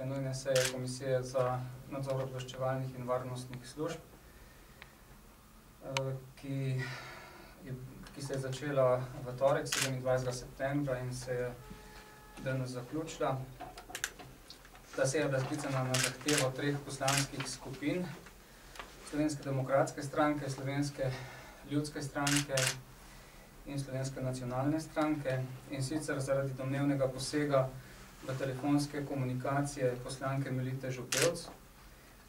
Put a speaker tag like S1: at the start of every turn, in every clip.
S1: nujne seje Komisije za nadzor obveščevalnih in varnostnih služb, ki se je začela v torek, 27. septembra in se je danes zaključila. Ta seja je bila sklicana na zahtevo 3 poslanskih skupin, Slovenske demokratske stranke, Slovenske ljudske stranke in Slovenske nacionalne stranke, in sicer zaradi domnevnega posega v telefonske komunikacije poslanke Melite Župevc,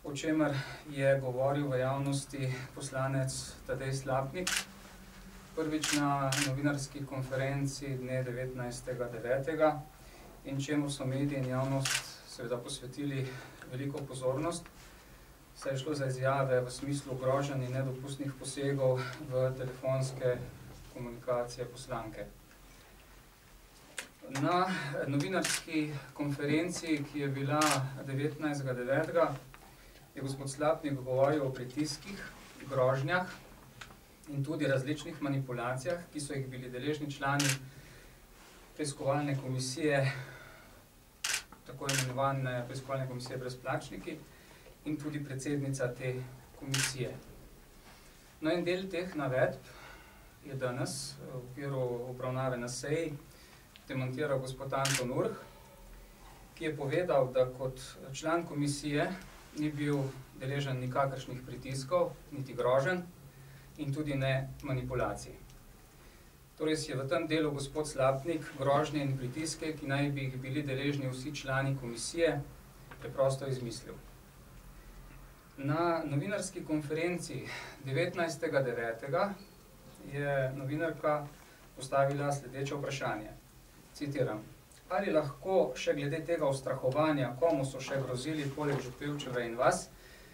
S1: o čemer je govoril v javnosti poslanec Tadej Slapnik, prvič na novinarski konferenci dne 19.9. in čemu so mediji in javnost seveda posvetili veliko pozornost, saj je šlo za izjave v smislu groženj in nedopustnih posegov v telefonske komunikacije poslanke. Na novinarski konferenci, ki je bila 19.9., je gospod Slapnik govoril o pritiskih, grožnjah in tudi različnih manipulacijah, ki so jih bili deležni člani preiskovalne komisije, tako imenovane preiskovalne komisije brezplačniki, in tudi predsednica te komisije. No, in del teh navedb je danes v okviru obravnave na seji demantiral gospod Anton Urh, ki je povedal, da kot član komisije ni bil deležen nikakršnih pritiskov, niti groženj in tudi ne manipulacij. Torej si je v tem delu gospod Slapnik grožnje in pritiske, ki naj bi jih bili deležni vsi člani komisije, preprosto izmislil. Na novinarski konferenci 19.9. je novinarka postavila sledeče vprašanje. Citiram: ali lahko še glede tega ustrahovanja, komu so še grozili poleg Župevčeve in vas,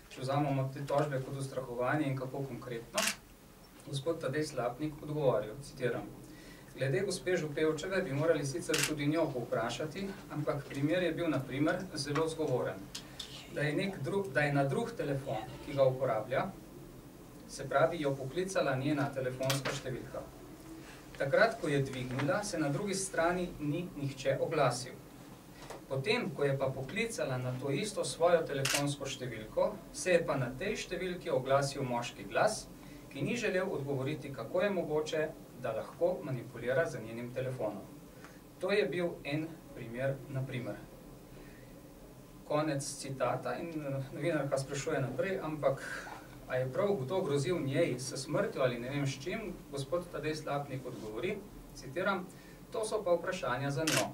S1: če vzamemo te tožbe kot ustrahovanje in kako konkretno? Gospod Tadej Slapnik odgovoril, citiram: glede gospe Župevčeve bi morali sicer tudi njo povprašati, ampak primer je bil na primer zelo zgovoren. Da je na drug telefon, ki ga uporablja, se pravi, jo poklicala njena telefonska številka. Takrat, ko je dvignila, se na drugi strani ni nihče oglasil. Potem, ko je pa poklicala na to isto svojo telefonsko številko, se je pa na tej številki oglasil moški glas, ki ni želel odgovoriti, kako je mogoče, da lahko manipulira z njenim telefonom. To je bil en primer, na primer. Konec citata in novinarka sprašuje naprej, ampak a je prav kdo grozil njej s smrtjo ali ne vem s čim? Gospod Tadej Slapnik odgovori, citiram: to so pa vprašanja za njo.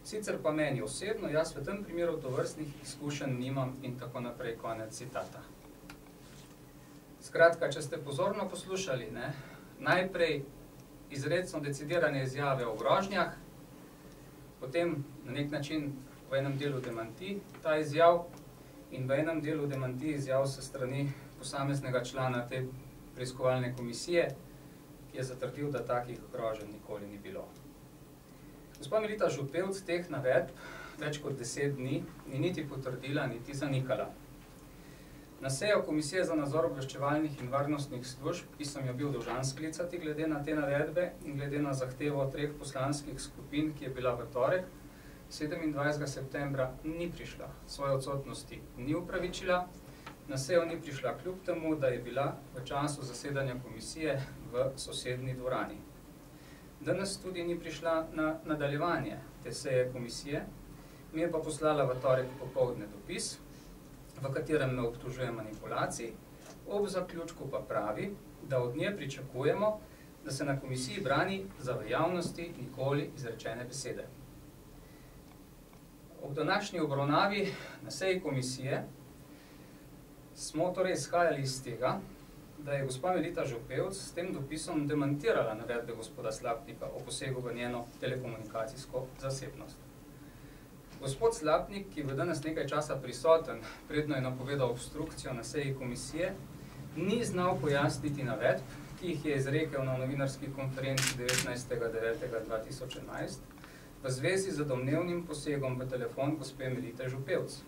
S1: Sicer pa meni osebno, jaz v tem primeru tovrstnih izkušenj nimam in tako naprej, konec citata. Skratka, če ste pozorno poslušali, najprej izrecno decidirane izjave o grožnjah, potem na nek način v enem delu demanti ta izjav in v enem delu demanti izjav se strani posameznega člana te preiskovalne komisije, ki je zatrdil, da takih groženj nikoli ni bilo. Gospa Melita Župevc teh navedb več kot 10 dni ni niti potrdila, niti zanikala. Na sejo Komisije za nadzor obveščevalnih in varnostnih služb, ki sem jo bil dolžan sklicati glede na te navedbe in glede na zahtevo 3 poslanskih skupin, ki je bila v torek, 27. septembra, ni prišla. Svoje odsotnosti ni upravičila, na sejo ni prišla kljub temu, da je bila v času zasedanja komisije v sosednji dvorani. Danes tudi ni prišla na nadaljevanje te seje komisije, mi je pa poslala v torek popoldne dopis, v katerem me obtožuje manipulacij, ob zaključku pa pravi, da od nje pričakujemo, da se na komisiji brani za v javnosti nikoli izrečene besede. Ob današnji obravnavi na seji komisije smo torej izhajali iz tega, da je gospa Melita Župevc s tem dopisom demantirala navedbe gospoda Slapnika o posegu v njeno telekomunikacijsko zasebnost. Gospod Slapnik, ki je danes nekaj časa prisoten, predno je napovedal obstrukcijo na seji komisije, ni znal pojasniti navedb, ki jih je izrekel na novinarski konferenci 19.9.2011 v zvezi z domnevnim posegom v telefon gospe Melite Župevc.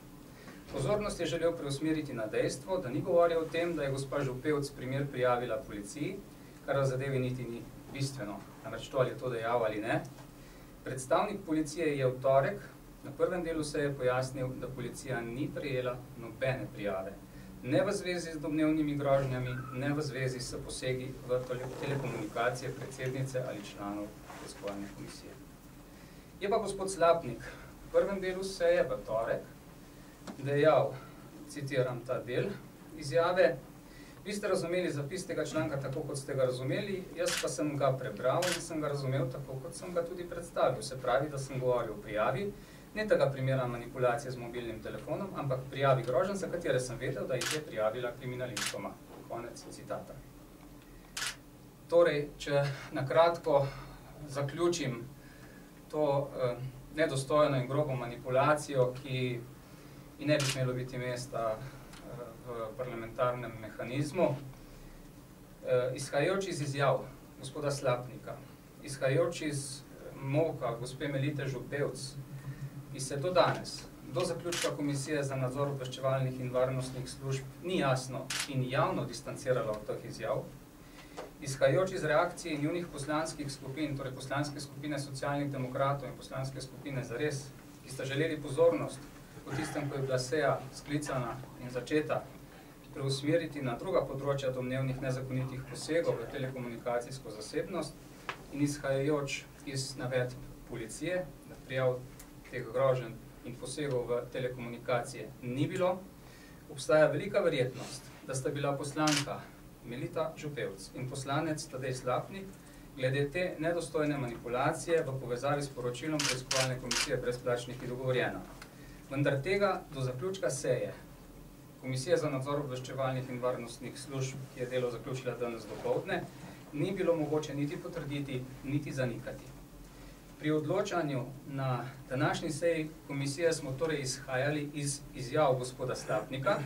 S1: Pozornost je želel preusmeriti na dejstvo, da ni govoril o tem, da je gospa Župevc primer prijavila policiji, kar v zadevi niti ni bistveno, namreč to ali je to dejal ali ne. Predstavnik policije je v torek Na prvem delu se je pojasnil, da policija ni prejela nobene prijave, ne v zvezi z domnevnimi grožnjami, ne v zvezi s posegi v telekomunikacije predsednice ali članov preiskovalne komisije. Je pa gospod Slapnik v prvem delu seje v torek dejal, citiram ta del izjave: "Vi ste razumeli zapis tega članka tako, kot ste ga razumeli, jaz pa sem ga prebral in sem ga razumel tako, kot sem ga tudi predstavil. Se pravi, da sem govoril o prijavi, ne tega primera manipulacije z mobilnim telefonom, ampak prijavi groženj, za katere sem vedel, da jih je prijavila kriminalistkoma." Konec citata. Torej, če na kratko zaključim to nedostojno in grobo manipulacijo, ki ne bi smelo biti mesta v parlamentarnem mehanizmu, izhajajoč iz izjav gospoda Slapnika, izhajajoč iz molka gospe Melite Župevc, ki se do danes, do zaključka Komisije za nadzor obveščevalnih in varnostnih služb ni jasno in javno distancirala od teh izjav, izhajajoč iz reakcij njunih poslanskih skupin, torej poslanske skupine Socialnih demokratov in poslanske skupine Zares, ki sta želeli pozornost po tistem, ko je bila seja sklicana in začeta, preusmeriti na druga področja domnevnih nezakonitih posegov v telekomunikacijsko zasebnost in izhajajoč iz navedb policije, da prijav teh groženj in posegov v telekomunikacije ni bilo, obstaja velika verjetnost, da sta bila poslanka Melita Župevc in poslanec Tadej Slapnik glede te nedostojne manipulacije v povezavi s poročilom preiskovalne komisije brezplačnih dogovorjena. Vendar tega do zaključka seje Komisije za nadzor obveščevalnih in varnostnih služb, ki je delo zaključila danes dopoldne, ni bilo mogoče niti potrditi, niti zanikati. Pri odločanju na današnji seji komisije smo torej izhajali iz izjav gospoda Slapnika,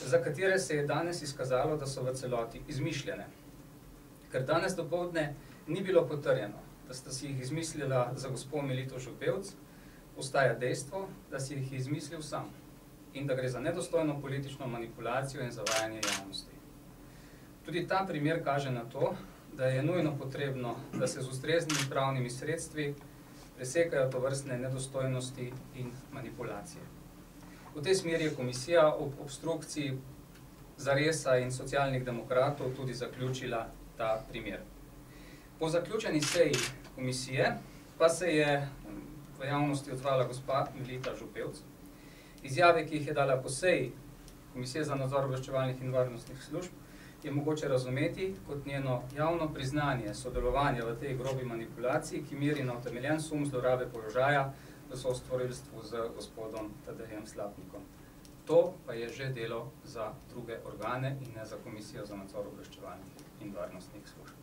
S1: za katere se je danes izkazalo, da so v celoti izmišljene. Ker danes dopoldne ni bilo potrjeno, da sta si jih izmislila za gospo Melito Župevc, ostaja dejstvo, da si jih je izmislil sam in da gre za nedostojno politično manipulacijo in zavajanje javnosti. Tudi ta primer kaže na to, da je nujno potrebno, da se z ustreznimi pravnimi sredstvi presekajo tovrstne nedostojnosti in manipulacije. V tej smeri je komisija ob obstrukciji Zaresa in Socialnih demokratov tudi zaključila ta primer. Po zaključeni seji komisije pa se je v javnosti odzvala gospa Melita Župevc. Izjave, ki jih je dala po seji Komisije za nadzor obveščevalnih in varnostnih služb, je mogoče razumeti kot njeno javno priznanje sodelovanja v tej grobi manipulaciji, ki meri na utemeljen sum zlorabe položaja v soustvorilstvu z gospodom Tadejem Slapnikom. To pa je že delo za druge organe in ne za Komisijo za nadzor obveščevalnih in varnostnih služb.